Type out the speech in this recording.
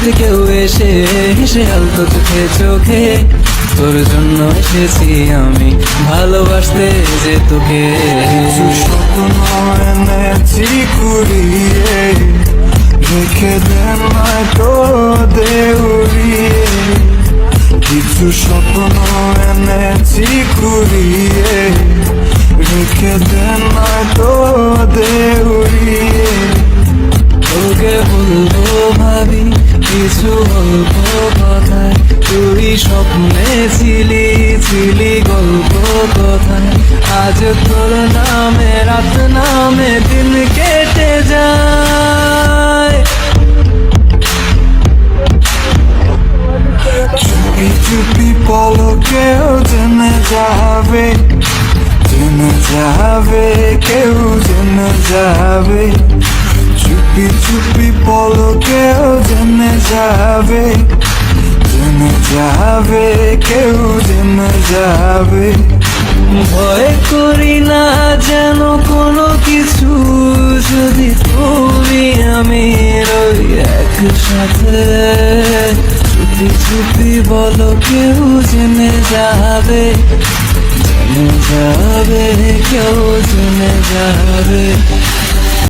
হঠাৎ কেউ এসে হেসে আলতো চোখে চোখে, তোর জন্য এসেছি আমি ভালোবাসতে যে তোকে। কিছু স্বপ্ন এনেছি কুড়িয়ে, রেখে দেন নয়তো দেউড়িয়ে। কিছু স্বপ্ন এনেছি কুড়িয়ে, রেখে দেন নয়তো দেউড়িয়ে। তোকে বলবো ভাবি কিছু অল্প কথায়, তুই স্বপ্নে ছিলি ছিলি গল্প কথায়। আজ তোর নামে রাত নামে দিন কেটে যায়। চুপি চুপি পলকেও জেনে যাবে, জেনে যাবে, কেউ জেনে যাবে। চুপি চুপি পলকেও জেনে যাবে, জেনে যাবে, কেউ জেনে যাবে। ভয় করি না যেন কোনো কিছু, যদি তুমি আমি রই একসাথে। চুপি চুপি বলো কেউ জেনে যাবে, জেনে যাবে, কেউ জেনে যাবে।